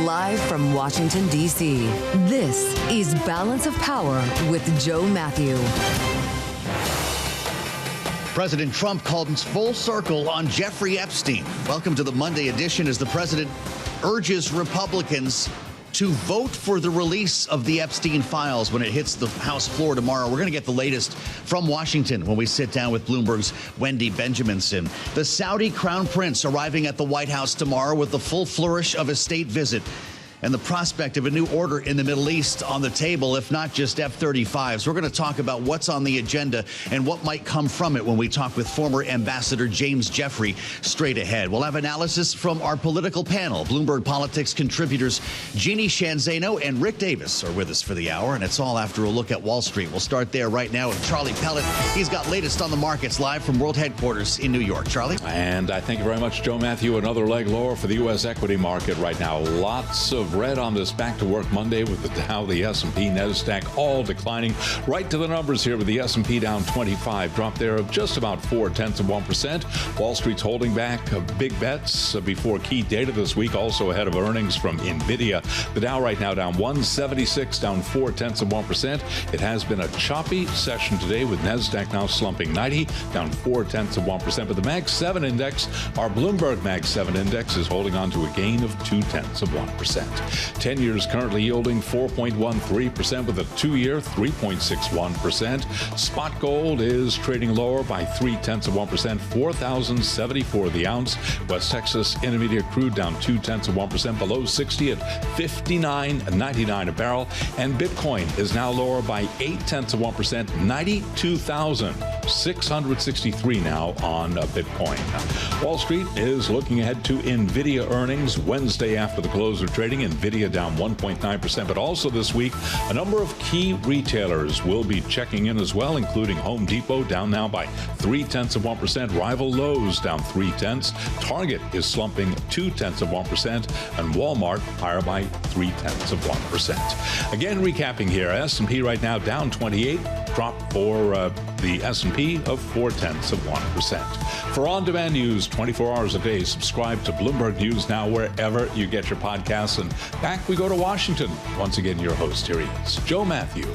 Live from Washington, D.C., this is Balance of Power with Joe Mathieu. President Trump called full circle on Jeffrey Epstein. Welcome to the Monday edition as the president urges Republicans to vote for the release of the Epstein files when it hits the House floor tomorrow. We're going to get the latest from Washington when we sit down with Bloomberg's Wendy Benjaminson. The Saudi crown prince arriving at the White House tomorrow with the full flourish of a state visit and the prospect of a new order in the Middle East on the table, if not just F-35s. We're going to talk about what's on the agenda and what might come from it when we talk with former Ambassador James Jeffrey straight ahead. We'll have analysis from our political panel. Bloomberg Politics contributors Jeanne, Zaino, and Rick Davis are with us for the hour, and it's all after a look at Wall Street. We'll start there right now with Charlie Pellet. He's got latest on the markets live from World Headquarters in New York. Charlie? And I thank you very much, Joe Mathieu. Another leg lower for the U.S. equity market right now. Lots of red on this back to work Monday with the Dow, the S&P, NASDAQ all declining. Right to the numbers here with the S&P down 25, drop there of just about 0.4%. Wall Street's holding back big bets before key data this week, also ahead of earnings from NVIDIA. The Dow right now down 176, down 0.4%. It has been a choppy session today with NASDAQ now slumping 90, down 0.4%. But the Mag 7 index, our Bloomberg Mag 7 index, is holding on to a gain of 0.2%. 10 years currently yielding 4.13% with a 2-year 3.61%. Spot gold is trading lower by 0.3%, 4,074 the ounce. West Texas Intermediate crude down 0.2%, below 60 at 59.99 a barrel. And Bitcoin is now lower by 0.8%, 92,663 now on Bitcoin. Wall Street is looking ahead to NVIDIA earnings Wednesday after the close of trading. NVIDIA down 1.9%, but also this week, a number of key retailers will be checking in as well, including Home Depot down now by 0.3%, rival Lowe's down 0.3%, Target is slumping 0.2%, and Walmart higher by 0.3%. Again, recapping here, S&P right now down 28, drop for the S&P of 0.4%. For on-demand news 24 hours a day, subscribe to Bloomberg News Now wherever you get your podcasts. And back we go to Washington. Once again, your host, here he is, Joe Mathieu.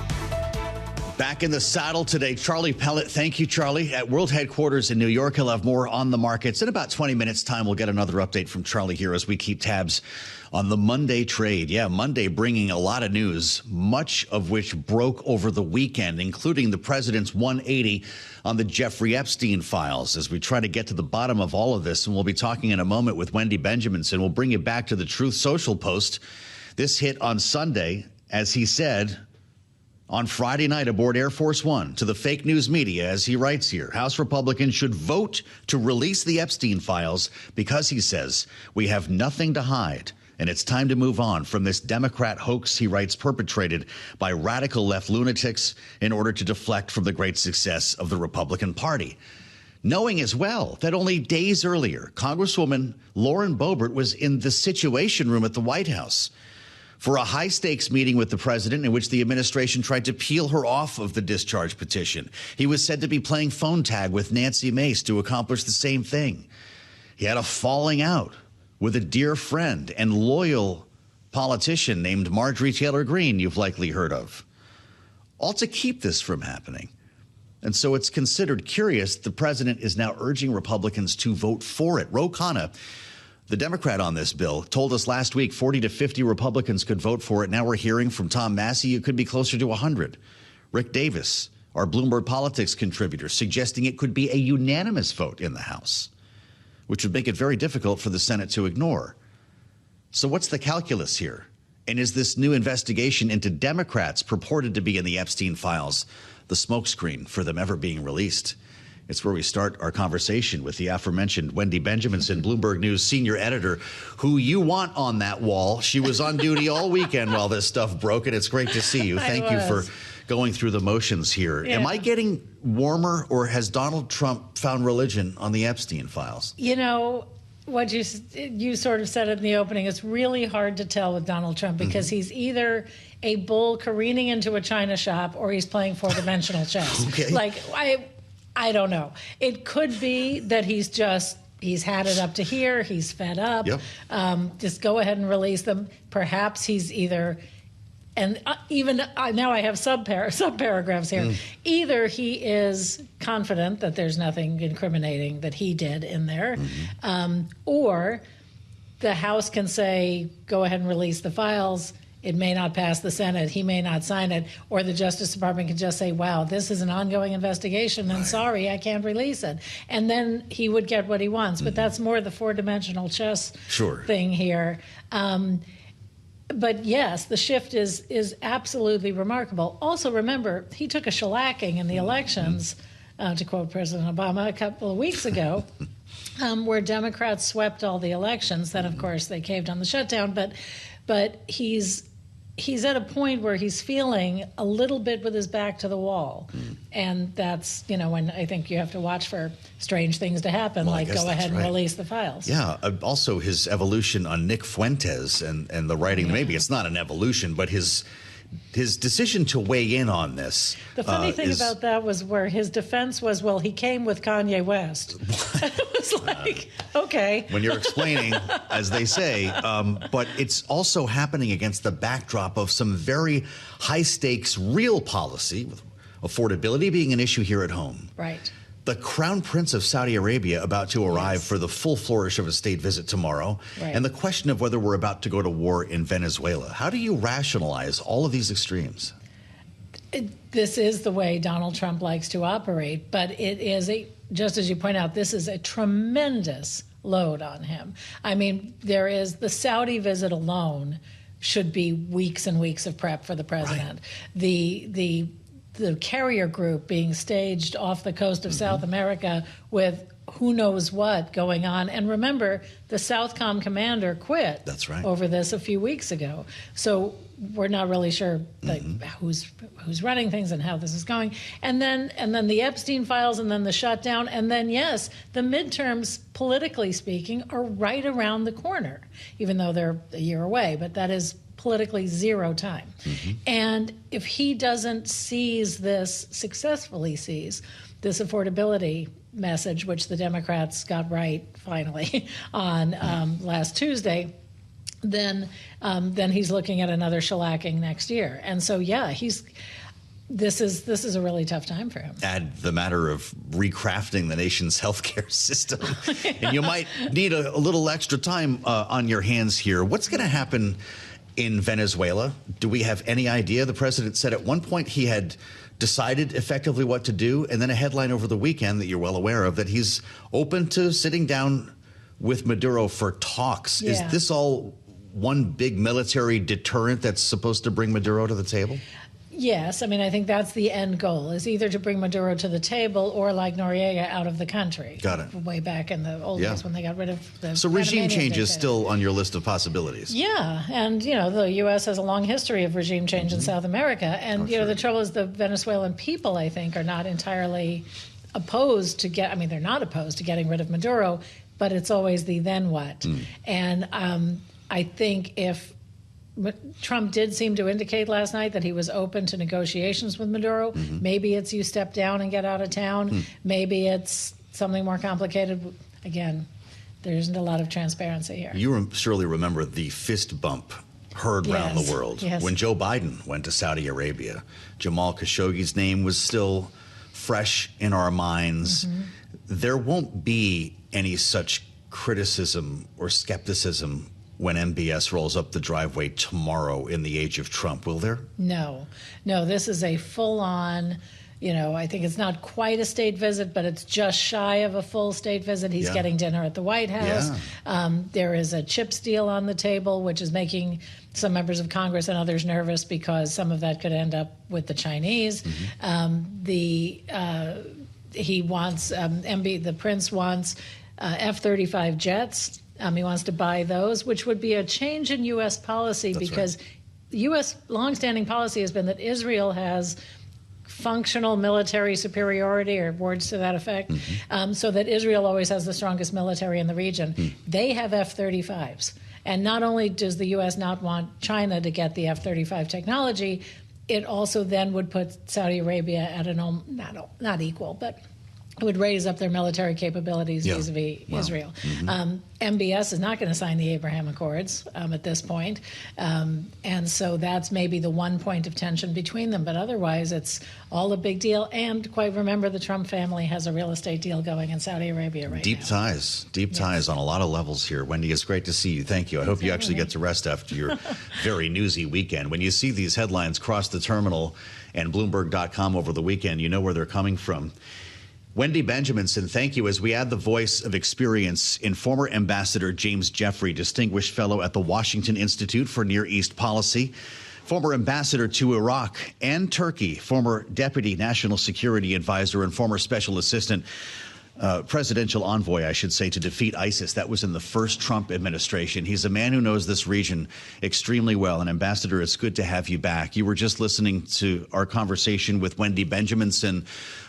Back in the saddle today, Charlie Pellet. Thank you, Charlie. At World Headquarters in New York, he'll have more on the markets. In about 20 minutes' time, we'll get another update from Charlie here as we keep tabs on the Monday trade. Yeah, Monday bringing a lot of news, much of which broke over the weekend, including the president's 180 on the Jeffrey Epstein files. As we try to get to the bottom of all of this, and we'll be talking in a moment with Wendy Benjaminson. We'll bring you back to the Truth Social post. This hit on Sunday, as he said on Friday night aboard Air Force One to the fake news media, as he writes here, House Republicans should vote to release the Epstein files because, he says, we have nothing to hide. And it's time to move on from this Democrat hoax, he writes, perpetrated by radical left lunatics in order to deflect from the great success of the Republican Party. Knowing as well that only days earlier, Congresswoman Lauren Boebert was in the Situation Room at the White House for a high-stakes meeting with the president in which the administration tried to peel her off of the discharge petition. He was said to be playing phone tag with Nancy Mace to accomplish the same thing. He had a falling out with a dear friend and loyal politician named Marjorie Taylor Greene, you've likely heard of, all to keep this from happening. And so it's considered curious the president is now urging Republicans to vote for it. Ro Khanna, the Democrat on this bill, told us last week 40 to 50 Republicans could vote for it. Now we're hearing from Tom Massey it could be closer to 100. Rick Davis, our Bloomberg Politics contributor, suggesting it could be a unanimous vote in the House, which would make it very difficult for the Senate to ignore. So what's the calculus here? And is this new investigation into Democrats purported to be in the Epstein files the smokescreen for them ever being released? It's where we start our conversation with the aforementioned Wendy Benjaminson, Bloomberg News senior editor, who you want on that wall. She was on duty all weekend while this stuff broke, and it's great to see you. Thank you for going through the motions here. Yeah. Am I getting warmer, or has Donald Trump found religion on the Epstein files? You know, what you sort of said in the opening, it's really hard to tell with Donald Trump because he's either a bull careening into a china shop or he's playing four-dimensional chess. Okay. Like, I don't know. It could be that he's had it up to here. He's fed up. Yep. Just go ahead and release them. Perhaps he's either, and now I have sub-paragraphs here. Either he is confident that there's nothing incriminating that he did in there, or the House can say, go ahead and release the files. It may not pass the Senate. He may not sign it. Or the Justice Department can just say, wow, this is an ongoing investigation, and sorry, I can't release it. And then he would get what he wants. But that's more the four-dimensional chess thing here. But yes, the shift is absolutely remarkable. Also, remember, he took a shellacking in the elections, to quote President Obama a couple of weeks ago, where Democrats swept all the elections. Then, of course, they caved on the shutdown. But he's at a point where he's feeling a little bit with his back to the wall. And that's, when I think you have to watch for strange things to happen, like go ahead and release the files. Yeah. Also, his evolution on Nick Fuentes and the writing, maybe it's not an evolution, but his decision to weigh in on this. The funny thing about that was where his defense was, well, he came with Kanye West. It was like, okay. When you're explaining, as they say, but it's also happening against the backdrop of some very high-stakes real policy, with affordability being an issue here at home. Right. The Crown Prince of Saudi Arabia about to arrive for the full flourish of a state visit tomorrow, and the question of whether we're about to go to war in Venezuela. How do you rationalize all of these extremes? This is the way Donald Trump likes to operate, but it is just as you point out, this is a tremendous load on him. I mean, there is the Saudi visit alone should be weeks and weeks of prep for the president. The carrier group being staged off the coast of South America with who knows what going on. And remember, the Southcom commander quit over this a few weeks ago. So we're not really sure who's running things and how this is going. And then the Epstein files, and then the shutdown. And then, yes, the midterms, politically speaking, are right around the corner, even though they're a year away. But that is politically zero time. And if he doesn't successfully seize this affordability message, which the Democrats got right finally on last Tuesday, then he's looking at another shellacking next year. And so, yeah, this is a really tough time for him. Add the matter of recrafting the nation's healthcare system, and you might need a little extra time on your hands here. What's going to happen in Venezuela? Do we have any idea? The president said at one point he had decided effectively what to do, and then a headline over the weekend that you're well aware of, that he's open to sitting down with Maduro for talks. Is this all one big military deterrent that's supposed to bring Maduro to the table? Yes, I mean, I think that's the end goal, is either to bring Maduro to the table or, like Noriega, out of the country. Got it. Way back in the old days when they got rid of the So regime change is still on your list of possibilities. Yeah, and, the U.S. has a long history of regime change in South America. And, the trouble is the Venezuelan people, I think, are not entirely opposed to they're not opposed to getting rid of Maduro, but it's always the then what. And I think if Trump did seem to indicate last night that he was open to negotiations with Maduro. Maybe it's you step down and get out of town. Maybe it's something more complicated. Again, there isn't a lot of transparency here. You surely remember the fist bump heard around the world when Joe Biden went to Saudi Arabia. Jamal Khashoggi's name was still fresh in our minds. There won't be any such criticism or skepticism when MBS rolls up the driveway tomorrow in the age of Trump, will there? No, this is a full-on, I think it's not quite a state visit, but it's just shy of a full state visit. He's getting dinner at the White House. There is a chips deal on the table, which is making some members of Congress and others nervous because some of that could end up with the Chinese. He wants, the prince wants F-35 jets. He wants to buy those, which would be a change in U.S. policy because U.S. longstanding policy has been that Israel has functional military superiority, or words to that effect, so that Israel always has the strongest military in the region. They have F-35s. And not only does the U.S. not want China to get the F-35 technology, it also then would put Saudi Arabia at not equal, but would raise up their military capabilities vis-a-vis Israel. MBS is not going to sign the Abraham Accords at this point. And so that's maybe the one point of tension between them. But otherwise, it's all a big deal. And quite remember, the Trump family has a real estate deal going in Saudi Arabia right now. Deep ties on a lot of levels here. Wendy, it's great to see you. Thank you. I hope you actually get to rest after your very newsy weekend. When you see these headlines cross the terminal and Bloomberg.com over the weekend, you know where they're coming from. Wendy Benjaminson, thank you. As we add the voice of experience in former Ambassador James Jeffrey, Distinguished Fellow at the Washington Institute for Near East Policy, former ambassador to Iraq and Turkey, former Deputy National Security Advisor and former Special Assistant, presidential envoy, I should say, to defeat ISIS. That was in the first Trump administration. He's a man who knows this region extremely well. And Ambassador, it's good to have you back. You were just listening to our conversation with Wendy Benjaminson.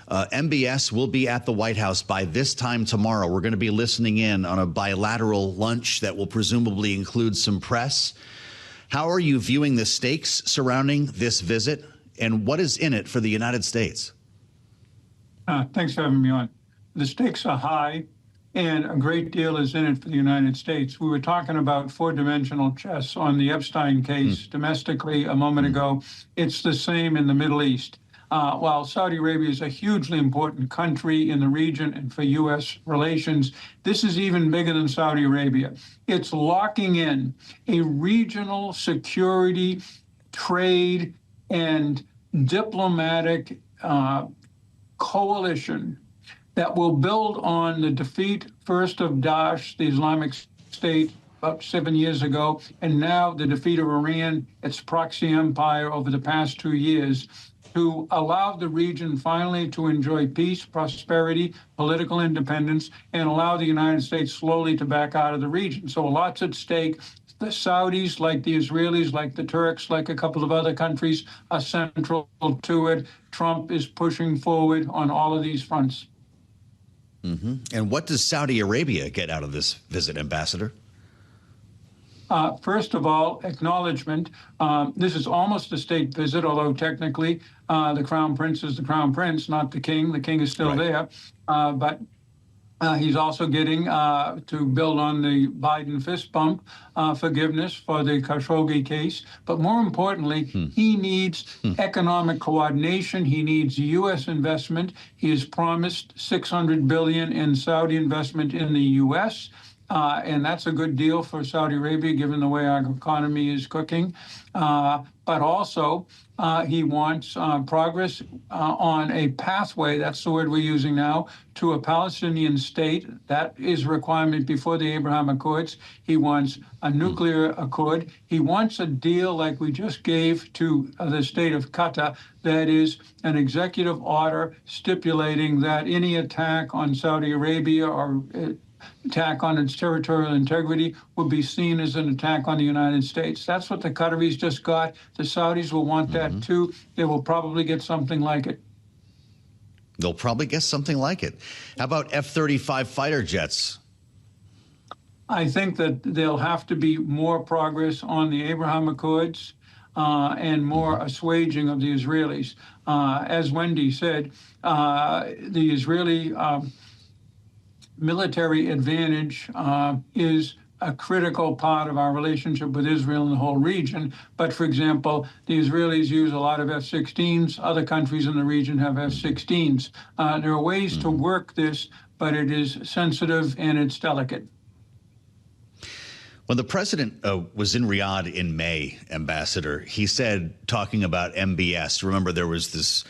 MBS will be at the White House by this time tomorrow. We're going to be listening in on a bilateral lunch that will presumably include some press. How are you viewing the stakes surrounding this visit, and what is in it for the United States? Thanks for having me on. The stakes are high, and a great deal is in it for the United States. We were talking about four-dimensional chess on the Epstein case domestically a moment ago. It's the same in the Middle East. While Saudi Arabia is a hugely important country in the region and for U.S. relations, this is even bigger than Saudi Arabia. It's locking in a regional security, trade, and diplomatic coalition that will build on the defeat first of Daesh, the Islamic State, about 7 years ago, and now the defeat of Iran, its proxy empire over the past 2 years, to allow the region finally to enjoy peace, prosperity, political independence, and allow the United States slowly to back out of the region. So lots at stake. The Saudis, like the Israelis, like the Turks, like a couple of other countries, are central to it. Trump is pushing forward on all of these fronts. And what does Saudi Arabia get out of this visit, Ambassador? First of all, acknowledgement. This is almost a state visit, although technically the Crown Prince is the Crown Prince, not the King. The King is still there. But he's also getting to build on the Biden fist bump forgiveness for the Khashoggi case. But more importantly, he needs economic coordination. He needs U.S. investment. He has promised $600 billion in Saudi investment in the U.S., and that's a good deal for Saudi Arabia, given the way our economy is cooking. But also, he wants progress on a pathway, that's the word we're using now, to a Palestinian state. That is a requirement before the Abraham Accords. He wants a nuclear accord. He wants a deal like we just gave to the state of Qatar, that is an executive order stipulating that any attack on Saudi Arabia or attack on its territorial integrity would be seen as an attack on the United States. That's what the Qataris just got. The Saudis will want that too. They will probably get something like it. They'll probably get something like it. How about F-35 fighter jets? I think that there'll have to be more progress on the Abraham Accords and more assuaging of the Israelis. As Wendy said, the Israeli military advantage is a critical part of our relationship with Israel and the whole region. But, for example, the Israelis use a lot of F-16s. Other countries in the region have F-16s. There are ways to work this, but it is sensitive and it's delicate. When the president was in Riyadh in May, Ambassador, he said, talking about MBS, remember there was this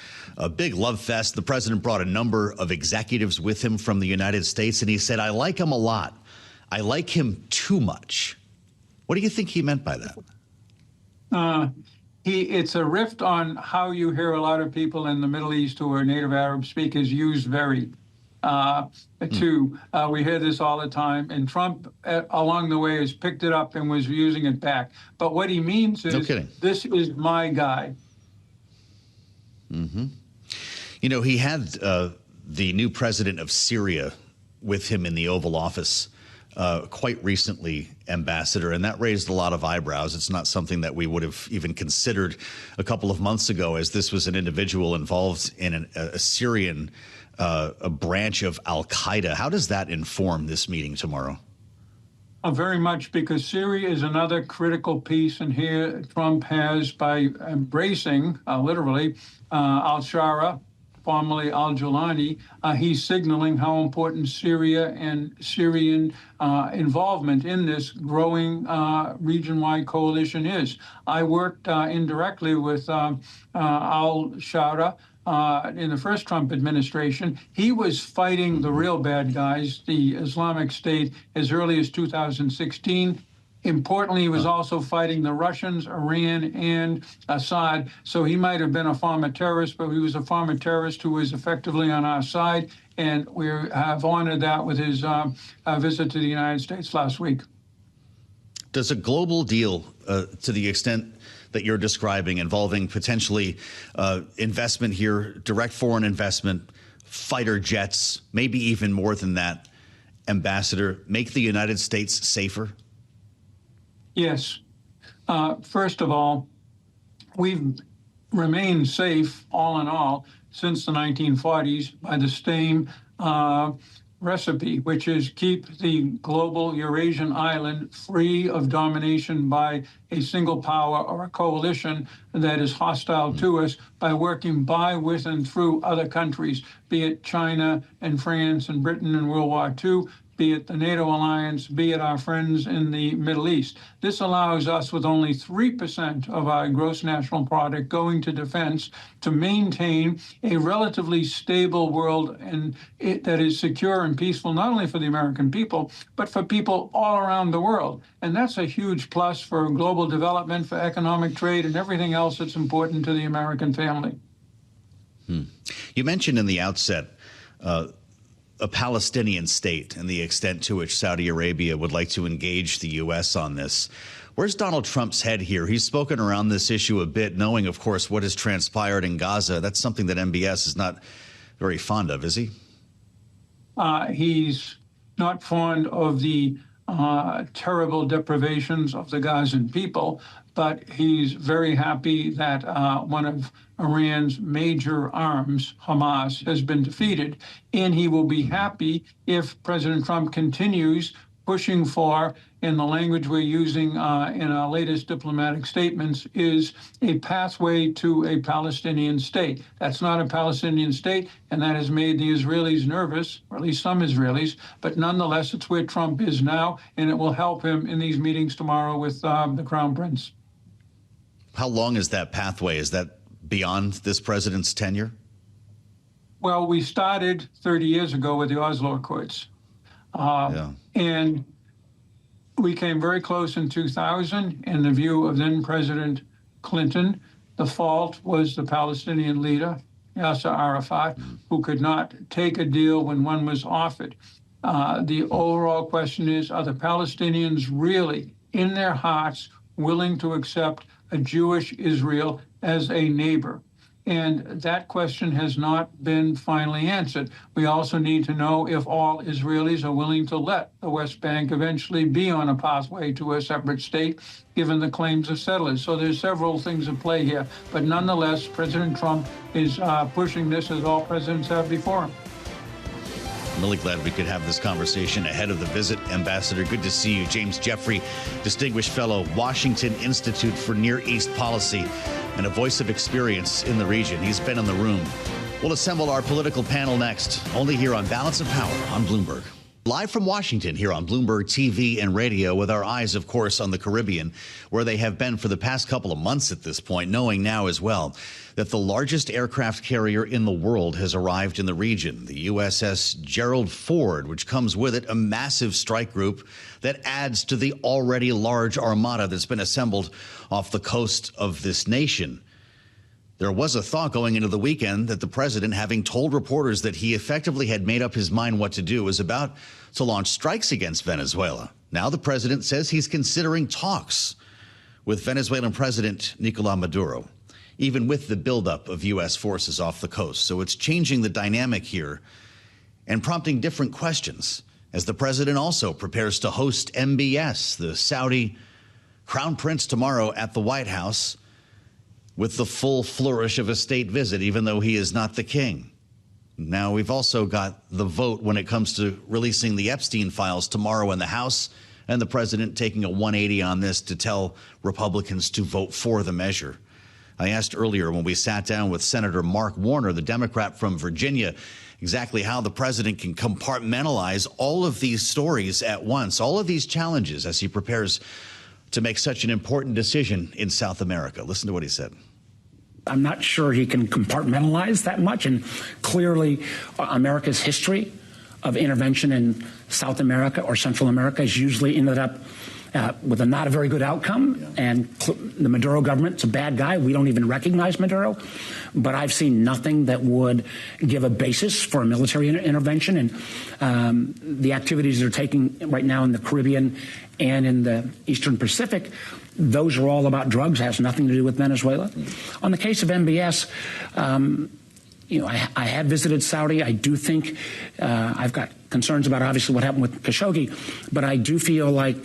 big love fest. The president brought a number of executives with him from the United States, and he said, I like him a lot. I like him too much. What do you think he meant by that? It's a riff on how you hear a lot of people in the Middle East who are native Arab speakers use very. We hear this all the time, and Trump along the way has picked it up and was using it back. But what he means is, this is my guy. You know, he had the new president of Syria with him in the Oval Office quite recently, Ambassador, and that raised a lot of eyebrows. It's not something that we would have even considered a couple of months ago, as this was an individual involved in a Syrian a branch of al-Qaeda. How does that inform this meeting tomorrow? Very much, because Syria is another critical piece, and here Trump has, by embracing, literally, al-Shara, formerly al-Julani, he's signaling how important Syria and Syrian involvement in this growing region-wide coalition is. I worked indirectly with al-Shara in the first Trump administration. He was fighting the real bad guys, the Islamic State, as early as 2016. Importantly, he was also fighting the Russians, Iran, and Assad. So he might have been a former terrorist, but he was a former terrorist who was effectively on our side. And we have honored that with his visit to the United States last week. Does a global deal, to the extent that you're describing, involving potentially investment here, direct foreign investment, fighter jets, maybe even more than that, Ambassador, make the United States safer? Yes. First of all, we've remained safe, all in all, since the 1940s by the same recipe, which is keep the global Eurasian island free of domination by a single power or a coalition that is hostile to us, by working by, with, and through other countries, be it China and France and Britain in World War II, be it the NATO alliance, be it our friends in the Middle East. This allows us, with only 3% of our gross national product going to defense, to maintain a relatively stable world and that is secure and peaceful, not only for the American people, but for people all around the world. And that's a huge plus for global development, for economic trade, and everything else that's important to the American family. You mentioned in the outset a Palestinian state and the extent to which Saudi Arabia would like to engage the U.S. on this. Where's Donald Trump's head here? He's spoken around this issue a bit, knowing, of course, what has transpired in Gaza. That's something that MBS is not very fond of, is he? He's not fond of the terrible deprivations of the Gazan people, but he's very happy that one of Iran's major arms, Hamas, has been defeated. And he will be happy if President Trump continues pushing for, in the language we're using in our latest diplomatic statements, is a pathway to a Palestinian state. That's not a Palestinian state, and that has made the Israelis nervous, or at least some Israelis, but nonetheless, it's where Trump is now, and it will help him in these meetings tomorrow with the Crown Prince. How long is that pathway? Is that beyond this president's tenure? Well, we started 30 years ago with the Oslo Accords. And we came very close in 2000, in the view of then President Clinton. The fault was the Palestinian leader, Yasser Arafat, who could not take a deal when one was offered. The overall question is, are the Palestinians really, in their hearts, willing to accept a Jewish Israel as a neighbor? And that question has not been finally answered. We also need to know if all Israelis are willing to let the West Bank eventually be on a pathway to a separate state, given the claims of settlers. So there's several things at play here. But nonetheless, President Trump is pushing this, as all presidents have before him. I'm really glad we could have this conversation ahead of the visit, Ambassador. Good to see you. James Jeffrey, Distinguished Fellow, Washington Institute for Near East Policy, and a voice of experience in the region. He's been in the room. We'll assemble our political panel next, only here on Balance of Power on Bloomberg. Live from Washington here on Bloomberg TV and radio, with our eyes, of course, on the Caribbean, where they have been for the past couple of months at this point, knowing now as well that the largest aircraft carrier in the world has arrived in the region, the USS Gerald Ford, which comes with it a massive strike group that adds to the already large armada that's been assembled off the coast of this nation. There was a thought going into the weekend that the president, having told reporters that he effectively had made up his mind what to do, was about to launch strikes against Venezuela. Now the president says he's considering talks with Venezuelan President Nicolás Maduro, even with the buildup of U.S. forces off the coast. So it's changing the dynamic here and prompting different questions as the president also prepares to host MBS, the Saudi Crown Prince, tomorrow at the White House, with the full flourish of a state visit, even though he is not the king. Now, we've also got the vote when it comes to releasing the Epstein files tomorrow in the House, and the president taking a 180 on this to tell Republicans to vote for the measure. I asked earlier when we sat down with Senator Mark Warner, the Democrat from Virginia, exactly how the president can compartmentalize all of these stories at once, all of these challenges as he prepares to make such an important decision in South America. Listen to what he said. I'm not sure he can compartmentalize that much. And clearly, America's history of intervention in South America or Central America has usually ended up with a not a very good outcome. Yeah. And the Maduro government's a bad guy. We don't even recognize Maduro. But I've seen nothing that would give a basis for a military intervention. And the activities they're taking right now in the Caribbean and in the Eastern Pacific, those are all about drugs, has nothing to do with Venezuela. Mm. On the case of MBS, I have visited Saudi. I do think I've got concerns about obviously what happened with Khashoggi, but I do feel like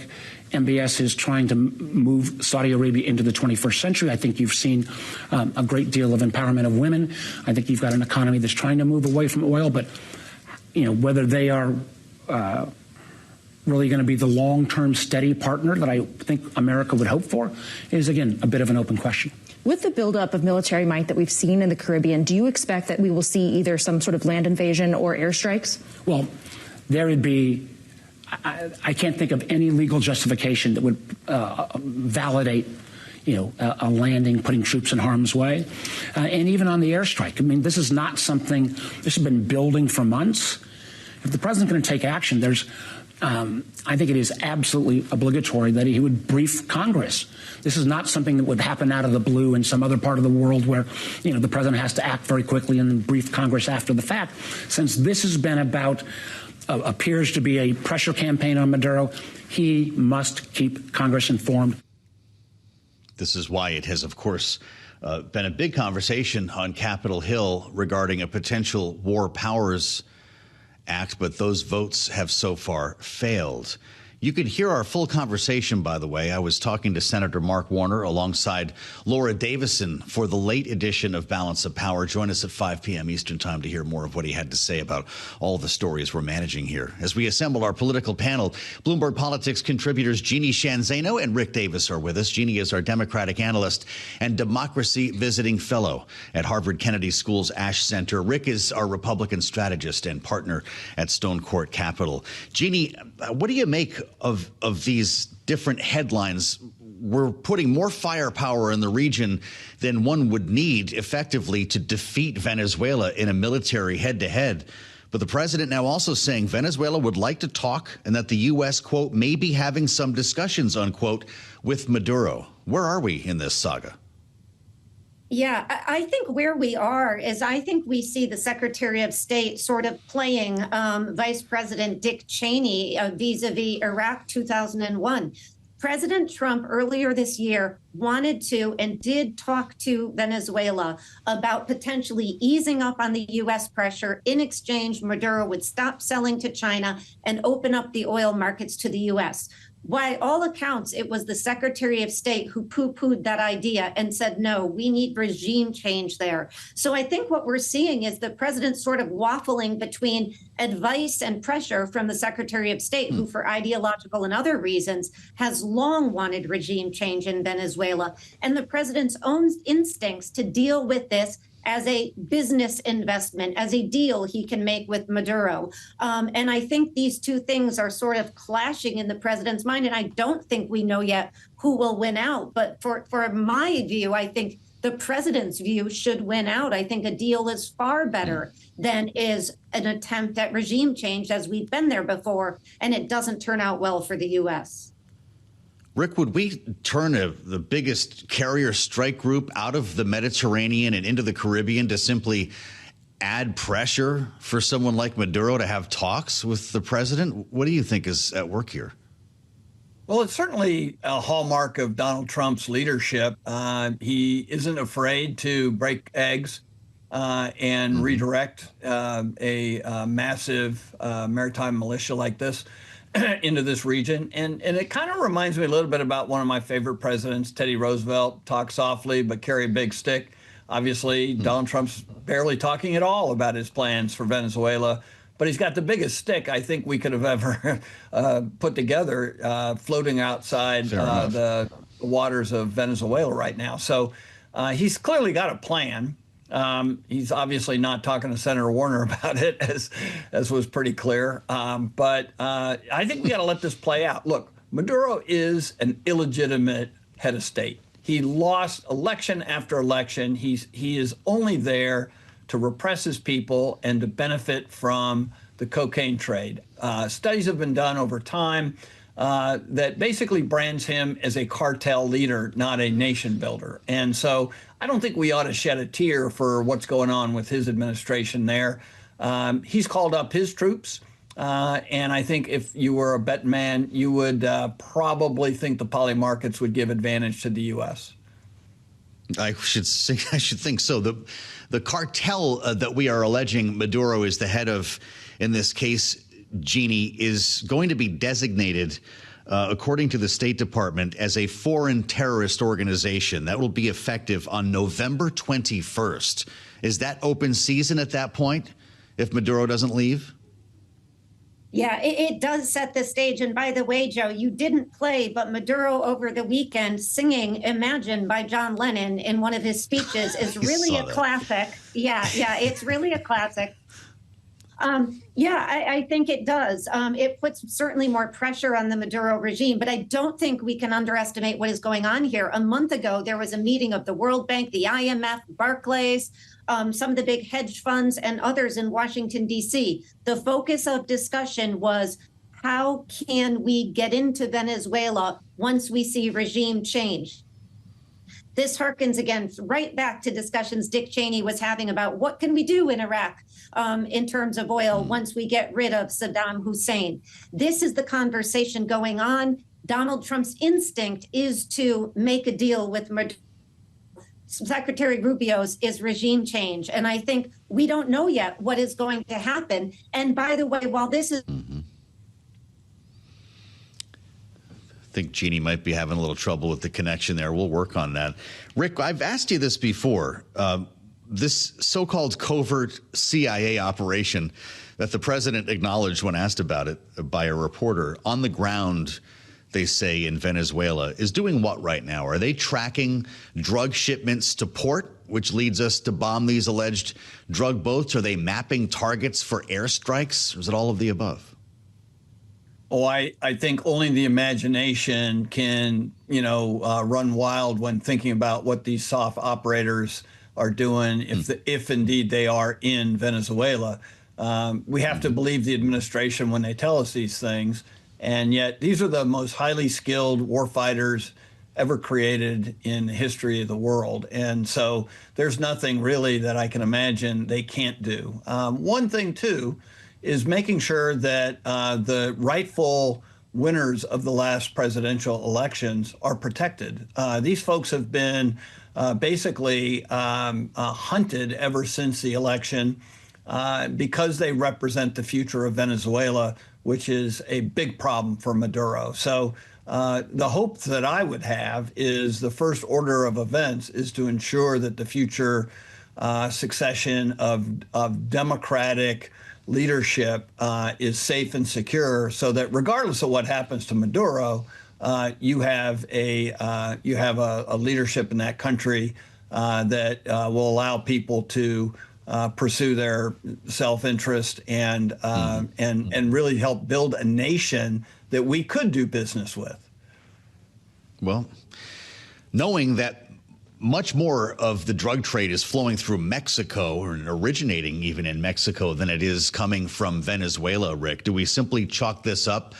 MBS is trying to move Saudi Arabia into the 21st century. I think you've seen a great deal of empowerment of women. I think you've got an economy that's trying to move away from oil, but whether they are really going to be the long-term steady partner that I think America would hope for is, again, a bit of an open question. With the buildup of military might that we've seen in the Caribbean, do you expect that we will see either some sort of land invasion or airstrikes? Well, there would be, I can't think of any legal justification that would validate a landing, putting troops in harm's way. And even on the airstrike, I mean, this is not something, this has been building for months. If the president's going to take action, I think it is absolutely obligatory that he would brief Congress. This is not something that would happen out of the blue in some other part of the world where, the president has to act very quickly and then brief Congress after the fact. Since this has been about, appears to be a pressure campaign on Maduro, he must keep Congress informed. This is why it has, of course, been a big conversation on Capitol Hill regarding a potential War Powers Act, but those votes have so far failed. You can hear our full conversation, by the way. I was talking to Senator Mark Warner alongside Laura Davison for the late edition of Balance of Power. Join us at 5 p.m. Eastern time to hear more of what he had to say about all the stories we're managing here. As we assemble our political panel, Bloomberg Politics contributors Jeanne Zaino and Rick Davis are with us. Jeanne is our Democratic analyst and democracy visiting fellow at Harvard Kennedy School's Ash Center. Rick is our Republican strategist and partner at Stonecourt Capital. Jeanne, what do you make of these different headlines? We're putting more firepower in the region than one would need effectively to defeat Venezuela in a military head-to-head. But the president now also saying Venezuela would like to talk and that the U.S., quote, may be having some discussions, unquote, with Maduro. Where are we in this saga? Yeah, I think where we are is I think we see the Secretary of State sort of playing Vice President Dick Cheney vis-a-vis Iraq 2001. President Trump earlier this year wanted to and did talk to Venezuela about potentially easing up on the U.S. pressure. In exchange, Maduro would stop selling to China and open up the oil markets to the U.S. By all accounts, it was the Secretary of State who poo-pooed that idea and said, no, we need regime change there. So I think what we're seeing is the president sort of waffling between advice and pressure from the Secretary of State, who for ideological and other reasons has long wanted regime change in Venezuela, and the president's own instincts to deal with this as a business investment, as a deal he can make with Maduro. And I think these two things are sort of clashing in the president's mind. And I don't think we know yet who will win out. But for my view, I think the president's view should win out. I think a deal is far better than is an attempt at regime change, as we've been there before, and it doesn't turn out well for the U.S. Rick, would we turn the biggest carrier strike group out of the Mediterranean and into the Caribbean to simply add pressure for someone like Maduro to have talks with the president? What do you think is at work here? Well, it's certainly a hallmark of Donald Trump's leadership. He isn't afraid to break eggs and redirect a massive maritime militia like this into this region. And it kind of reminds me a little bit about one of my favorite presidents, Teddy Roosevelt. Talk softly, but carry a big stick. Obviously, Donald Trump's barely talking at all about his plans for Venezuela, but he's got the biggest stick I think we could have ever put together floating outside the waters of Venezuela right now. So he's clearly got a plan. He's obviously not talking to Senator Warner about it, as was pretty clear. But I think we got to let this play out. Look, Maduro is an illegitimate head of state. He lost election after election. He is only there to repress his people and to benefit from the cocaine trade. Studies have been done over time that basically brands him as a cartel leader, not a nation builder. And so I don't think we ought to shed a tear for what's going on with his administration there. He's called up his troops. And I think if you were a betting man, you would probably think the poly markets would give advantage to the U.S. I should think so. The cartel that we are alleging Maduro is the head of, in this case, Jeanne, is going to be designated, according to the State Department, as a foreign terrorist organization. That will be effective on November 21st. Is that open season at that point if Maduro doesn't leave? Yeah, it does set the stage. And by the way, Joe, you didn't play, but Maduro over the weekend singing Imagine by John Lennon in one of his speeches is really a classic. Yeah, it's really a classic. I think it does. It puts certainly more pressure on the Maduro regime, but I don't think we can underestimate what is going on here. A month ago, there was a meeting of the World Bank, the IMF, Barclays, some of the big hedge funds and others in Washington, D.C. The focus of discussion was how can we get into Venezuela once we see regime change? This harkens again right back to discussions Dick Cheney was having about what can we do in Iraq in terms of oil once we get rid of Saddam Hussein. This is the conversation going on. Donald Trump's instinct is to make a deal with Maduro. Secretary Rubio's is regime change. And I think we don't know yet what is going to happen. And by the way, while this is... I think Jeanne might be having a little trouble with the connection there. We'll work on that. Rick, I've asked you this before. This so-called covert CIA operation that the president acknowledged when asked about it by a reporter on the ground, they say, in Venezuela, is doing what right now? Are they tracking drug shipments to port, which leads us to bomb these alleged drug boats? Are they mapping targets for airstrikes? Or is it all of the above? Oh, I think only the imagination can, run wild when thinking about what these soft operators are doing, if indeed they are in Venezuela. We have to believe the administration when they tell us these things. And yet these are the most highly skilled warfighters ever created in the history of the world. And so there's nothing really that I can imagine they can't do. One thing, too, is making sure that the rightful winners of the last presidential elections are protected. These folks have been basically hunted ever since the election because they represent the future of Venezuela, which is a big problem for Maduro. So the hope that I would have is the first order of events is to ensure that the future succession of democratic leadership is safe and secure, so that regardless of what happens to Maduro, you have a leadership in that country that will allow people to pursue their self-interest and really help build a nation that we could do business with. Well, knowing that much more of the drug trade is flowing through Mexico or originating even in Mexico than it is coming from Venezuela, Rick, do we simply chalk this up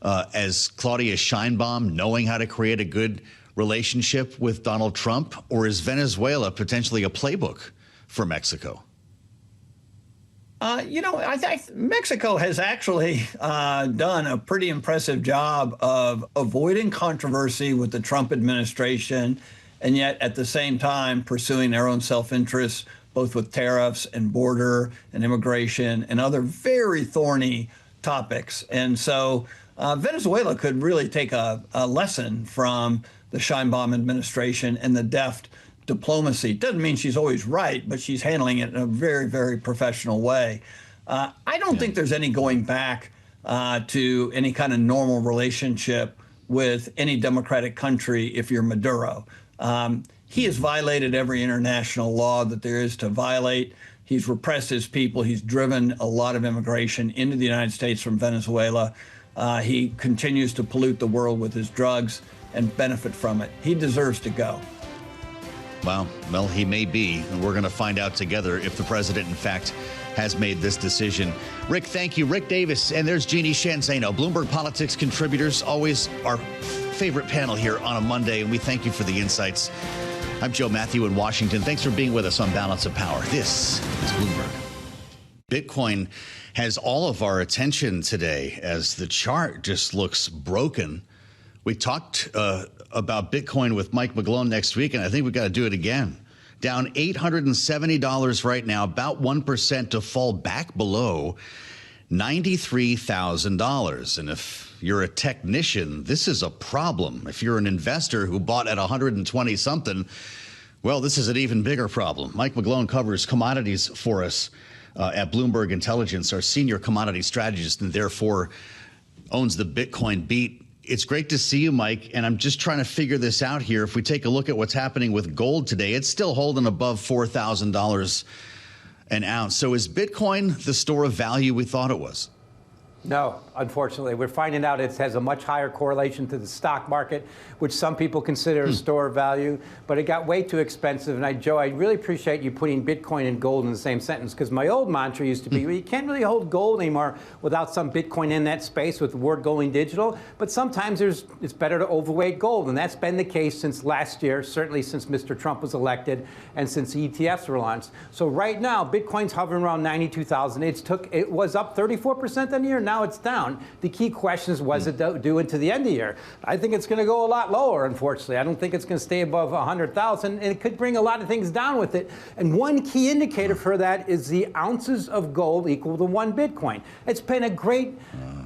as Claudia Sheinbaum knowing how to create a good relationship with Donald Trump? Or is Venezuela potentially a playbook for Mexico? I think Mexico has actually done a pretty impressive job of avoiding controversy with the Trump administration, and yet at the same time pursuing their own self-interest, both with tariffs and border and immigration and other very thorny topics. And so Venezuela could really take a lesson from the Sheinbaum administration and the deft diplomacy. Doesn't mean she's always right, but she's handling it in a very, very professional way. I don't think there's any going back to any kind of normal relationship with any democratic country if you're Maduro. He has violated every international law that there is to violate. He's repressed his people. He's driven a lot of immigration into the United States from Venezuela. He continues to pollute the world with his drugs and benefit from it. He deserves to go. Well, he may be, and we're going to find out together if the president, in fact, has made this decision. Rick, thank you. Rick Davis, and there's Jeanne, Zaino, Bloomberg Politics contributors, always our favorite panel here on a Monday, and we thank you for the insights. I'm Joe Mathieu in Washington. Thanks for being with us on Balance of Power. This is Bloomberg. Bitcoin has all of our attention today as the chart just looks broken. We talked about Bitcoin with Mike McGlone next week, and I think we've got to do it again. Down $870 right now, about 1% to fall back below $93,000. And if you're a technician, this is a problem. If you're an investor who bought at 120 something, well, this is an even bigger problem. Mike McGlone covers commodities for us at Bloomberg Intelligence, our senior commodity strategist, and therefore owns the Bitcoin beat. It's great to see you, Mike, and I'm just trying to figure this out here. If we take a look at what's happening with gold today, it's still holding above $4,000 an ounce. So is Bitcoin the store of value we thought it was? No, unfortunately. We're finding out it has a much higher correlation to the stock market, which some people consider a store of value, but it got way too expensive. And Joe, I really appreciate you putting Bitcoin and gold in the same sentence, because my old mantra used to be, well, you can't really hold gold anymore without some Bitcoin in that space with the word going digital. But sometimes it's better to overweight gold. And that's been the case since last year, certainly since Mr. Trump was elected and since ETFs were launched. So right now, Bitcoin's hovering around 92,000. It was up 34% on the year. Now it's down. The key question is, was it due into the end of the year? I think it's going to go a lot lower, unfortunately. I don't think it's going to stay above 100,000, and it could bring a lot of things down with it. And one key indicator for that is the ounces of gold equal to one Bitcoin. It's been a great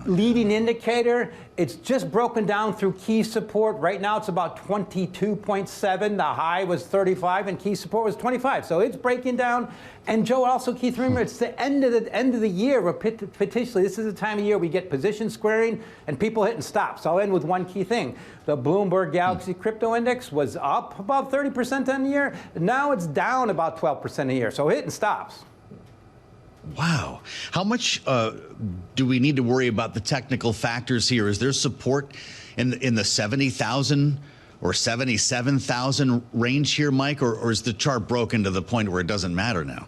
leading indicator. It's just broken down through key support. Right now, it's about 22.7. The high was 35, and key support was 25. So it's breaking down. And Joe, also, Keith, remember, it's the end of the year. Potentially, this is the time of year we get position squaring and people hitting stops. I'll end with one key thing. The Bloomberg Galaxy Crypto Index was up about 30% on the year. Now it's down about 12% a year. So hitting stops. Wow. How much do we need to worry about the technical factors here? Is there support in the 70,000 or 77,000 range here, Mike, or is the chart broken to the point where it doesn't matter now?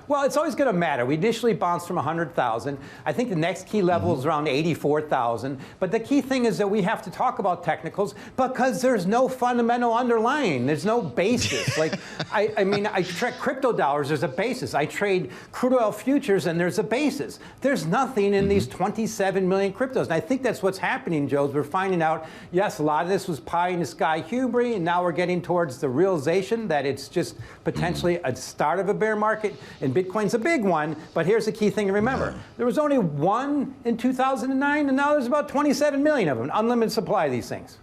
Well, it's always going to matter. We initially bounced from 100,000. I think the next key level is around 84,000. But the key thing is that we have to talk about technicals because there's no fundamental underlying. There's no basis. Like, I mean, I trade crypto dollars. There's a basis. I trade crude oil futures, and there's a basis. There's nothing in these 27 million cryptos. And I think that's what's happening, Joe. We're finding out, yes, a lot of this was pie in the sky hubris, and now we're getting towards the realization that it's just potentially a start of a bear market. And Bitcoin's a big one, but here's the key thing to remember. There was only one in 2009, and now there's about 27 million of them. Unlimited supply of these things.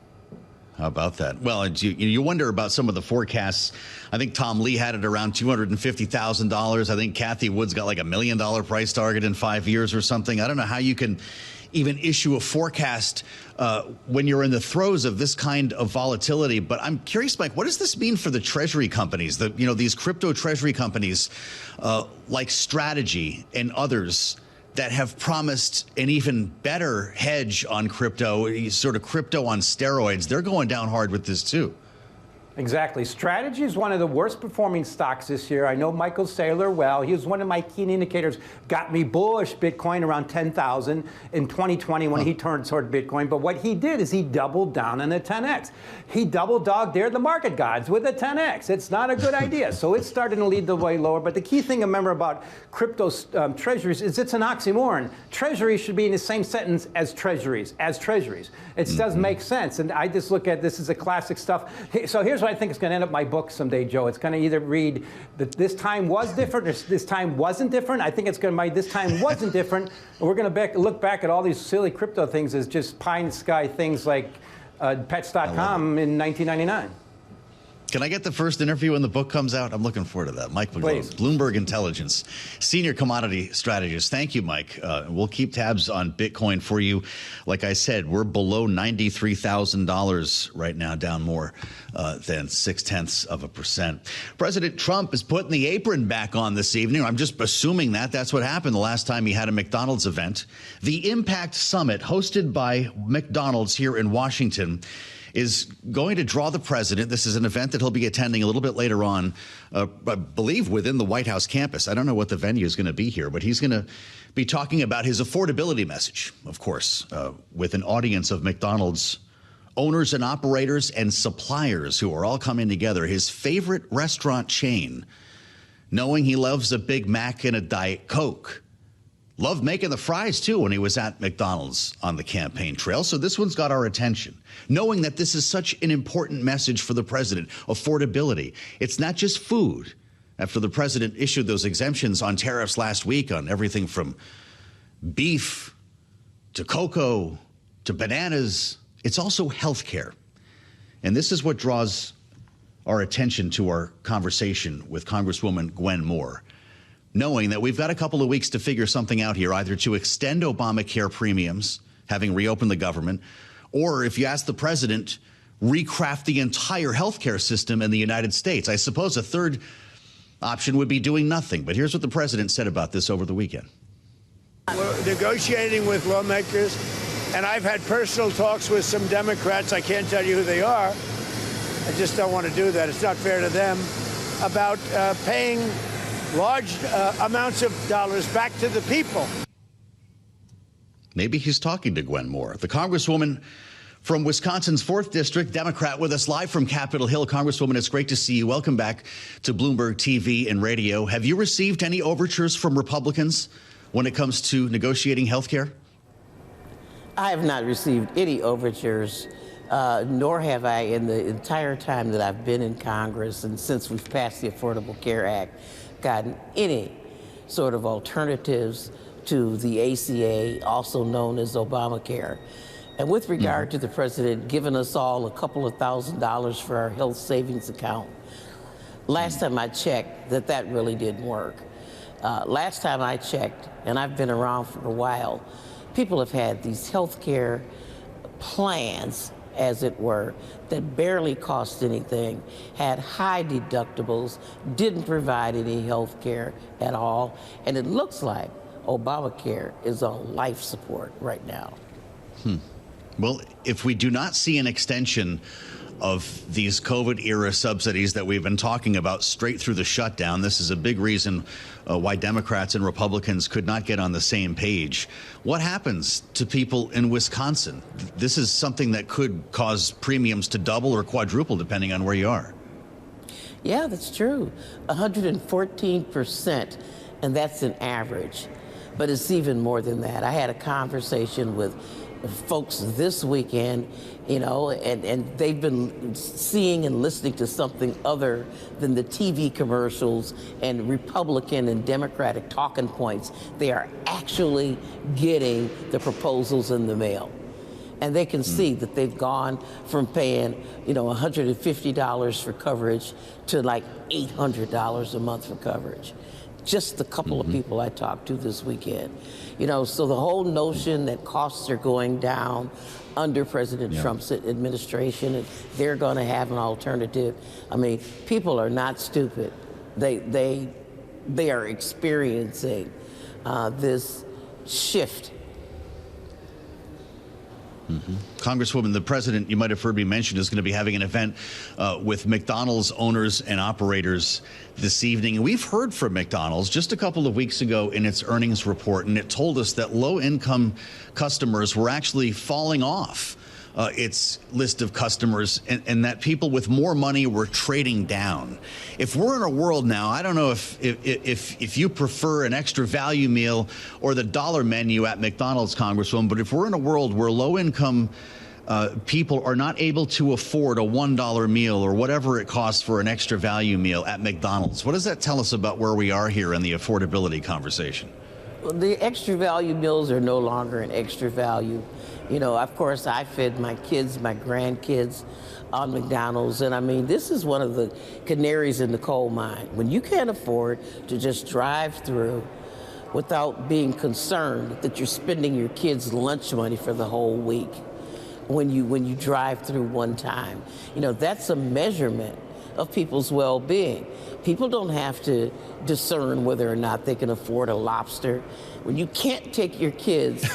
How about that? Well, you wonder about some of the forecasts. I think Tom Lee had it around $250,000. I think Kathy Wood's got like $1 million price target in 5 years or something. I don't know how you can even issue a forecast when you're in the throes of this kind of volatility. But I'm curious, Mike, what does this mean for the treasury companies, these crypto treasury companies like Strategy and others that have promised an even better hedge on crypto, sort of crypto on steroids? They're going down hard with this, too. Exactly. Strategy is one of the worst performing stocks this year. I know Michael Saylor well. He was one of my key indicators, got me bullish Bitcoin around 10,000 in 2020 when he turned toward Bitcoin. But what he did is he doubled down on the 10X. He double dog dared the market gods with the 10X. It's not a good idea. So it's starting to lead the way lower. But the key thing to remember about crypto treasuries is it's an oxymoron. Treasuries should be in the same sentence as treasuries. It doesn't make sense. And I just look at this as a classic stuff. So here's what I think is going to end up my book someday, Joe. It's going to either read that this time was different or this time wasn't different. I think it's going to be this time wasn't different. And we're going to look back at all these silly crypto things as just pie in the sky things like pets.com in 1999. Can I get the first interview when the book comes out? I'm looking forward to that. Mike McGlone, Please. Bloomberg Intelligence, Senior Commodity Strategist. Thank you, Mike. We'll keep tabs on Bitcoin for you. Like I said, we're below $93,000 right now, down more than 0.6%. President Trump is putting the apron back on this evening. I'm just assuming that's what happened the last time he had a McDonald's event. The Impact Summit, hosted by McDonald's here in Washington, is going to draw the president. This is an event that he'll be attending a little bit later on, I believe within the White House campus. I don't know what the venue is going to be here, but he's going to be talking about his affordability message, of course, with an audience of McDonald's owners and operators and suppliers who are all coming together. His favorite restaurant chain, knowing he loves a Big Mac and a Diet Coke. Loved making the fries, too, when he was at McDonald's on the campaign trail. So this one's got our attention, knowing that this is such an important message for the president, affordability. It's not just food. After the president issued those exemptions on tariffs last week on everything from beef to cocoa to bananas, it's also health care. And this is what draws our attention to our conversation with Congresswoman Gwen Moore, knowing that we've got a couple of weeks to figure something out here, either to extend Obamacare premiums, having reopened the government, or if you ask the president, recraft the entire healthcare system in the United States. I suppose a third option would be doing nothing. But here's what the president said about this over the weekend. We're negotiating with lawmakers, and I've had personal talks with some Democrats. I can't tell you who they are. I just don't want to do that. It's not fair to them, about paying large amounts of dollars back to the people. Maybe he's talking to Gwen Moore, the Congresswoman from Wisconsin's 4th District, Democrat, with us live from Capitol Hill. Congresswoman, it's great to see you. Welcome back to Bloomberg TV and radio. Have you received any overtures from Republicans when it comes to negotiating health care? I have not received any overtures, nor have I in the entire time that I've been in Congress and since we've passed the Affordable Care Act, gotten any sort of alternatives to the ACA, also known as Obamacare. And with regard to the president giving us all a couple of $1,000s for our health savings account, last time I checked, that really didn't work. Last time I checked, and I've been around for a while, people have had these health care plans, as it were, that barely cost anything, had high deductibles, didn't provide any health care at all, and it looks like Obamacare is on life support right now. Well, if we do not see an extension of these COVID-era subsidies that we've been talking about straight through the shutdown, this is a big reason why Democrats and Republicans could not get on the same page. What happens to people in Wisconsin? This is something that could cause premiums to double or quadruple, depending on where you are. Yeah, that's true. 114%, and that's an average. But it's even more than that. I had a conversation with folks this weekend, you know, and they've been seeing and listening to something other than the TV commercials and Republican and Democratic talking points. They are actually getting the proposals in the mail. And they can see that they've gone from paying, you know, $150 for coverage to like $800 a month for coverage. Just a couple of people I talked to this weekend. You know, so the whole notion that costs are going down under President Trump's administration and they're going to have an alternative. I mean, people are not stupid. They are experiencing this shift. Congresswoman, the president, you might have heard me mention, is going to be having an event with McDonald's owners and operators this evening. And we've heard from McDonald's just a couple of weeks ago in its earnings report, and it told us that low-income customers were actually falling off its list of customers, and that people with more money were trading down. If we're in a world now, I don't know if you prefer an extra value meal or the dollar menu at McDonald's, Congresswoman, but if we're in a world where low-income people are not able to afford a $1 meal or whatever it costs for an extra value meal at McDonald's, what does that tell us about where we are here in the affordability conversation? The extra value meals are no longer an extra value You know, of course, I fed my kids, my grandkids on McDonald's. And I mean, this is one of the canaries in the coal mine. When you can't afford to just drive through without being concerned that you're spending your kids' lunch money for the whole week when you drive through one time. You know, that's a measurement of people's well-being. People don't have to discern whether or not they can afford a lobster. When you can't take your kids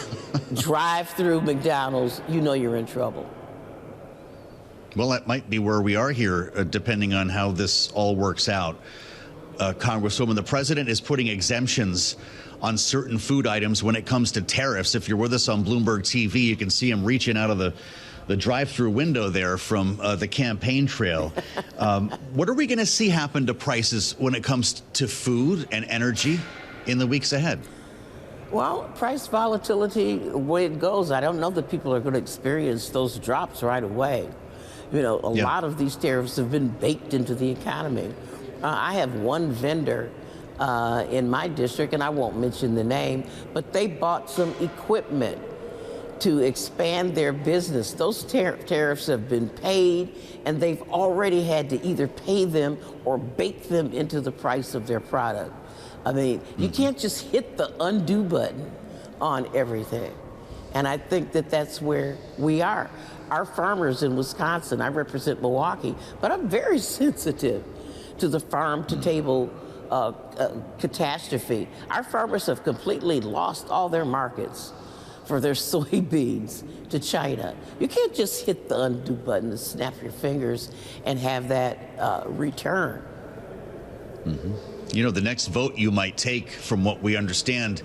drive through McDonald's, you know you're in trouble. Well, that might be where we are here, depending on how this all works out. Congresswoman, the president is putting exemptions on certain food items when it comes to tariffs. If you're with us on Bloomberg TV, you can see him reaching out of the drive-through window there from the campaign trail. What are we going to see happen to prices when it comes to food and energy in the weeks ahead? Well, price volatility, the way it goes, I don't know that people are going to experience those drops right away. You know, a lot of these tariffs have been baked into the economy. I have one vendor in my district, and I won't mention the name, but they bought some equipment to expand their business. Those tariffs have been paid, and they've already had to either pay them or bake them into the price of their product. I mean, you can't just hit the undo button on everything. And I think that that's where we are. Our farmers in Wisconsin, I represent Milwaukee, but I'm very sensitive to the farm-to-table catastrophe. Our farmers have completely lost all their markets for their soybeans to China. You can't just hit the undo button and snap your fingers and have that return. You know, the next vote you might take, from what we understand,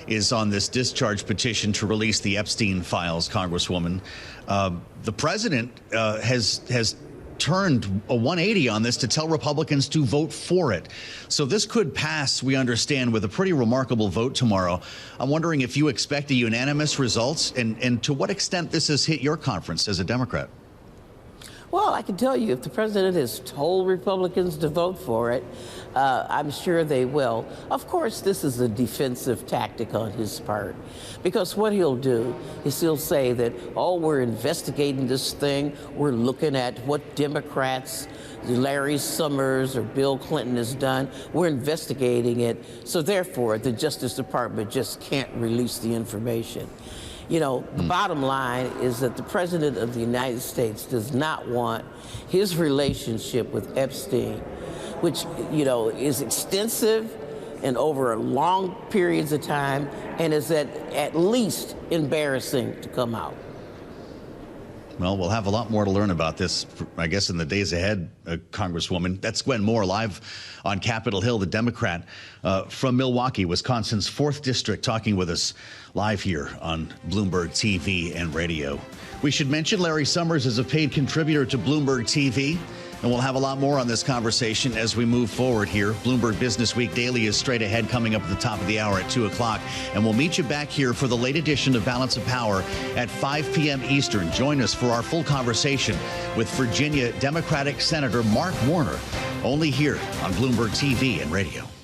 is on this discharge petition to release the Epstein files, Congresswoman. The president has turned a 180 on this to tell Republicans to vote for it. So this could pass, we understand, with a pretty remarkable vote tomorrow. I'm wondering if you expect a unanimous result and to what extent this has hit your conference as a Democrat. Well, I can tell you, if the president has told Republicans to vote for it, I'm sure they will. Of course, this is a defensive tactic on his part, because what he'll do is he'll say that, oh, we're investigating this thing. We're looking at what Democrats, Larry Summers or Bill Clinton has done. We're investigating it. So therefore, the Justice Department just can't release the information. You know, the bottom line is that the President of the United States does not want his relationship with Epstein, which, you know, is extensive and over long periods of time and is at least embarrassing to come out. Well, we'll have a lot more to learn about this, I guess, in the days ahead, Congresswoman. That's Gwen Moore, live on Capitol Hill, the Democrat from Milwaukee, Wisconsin's 4th District, talking with us live here on Bloomberg TV and radio. We should mention Larry Summers is a paid contributor to Bloomberg TV. And we'll have a lot more on this conversation as we move forward here. Bloomberg Business Week Daily is straight ahead, coming up at the top of the hour at 2 o'clock. And we'll meet you back here for the late edition of Balance of Power at 5 p.m. Eastern. Join us for our full conversation with Virginia Democratic Senator Mark Warner, only here on Bloomberg TV and radio.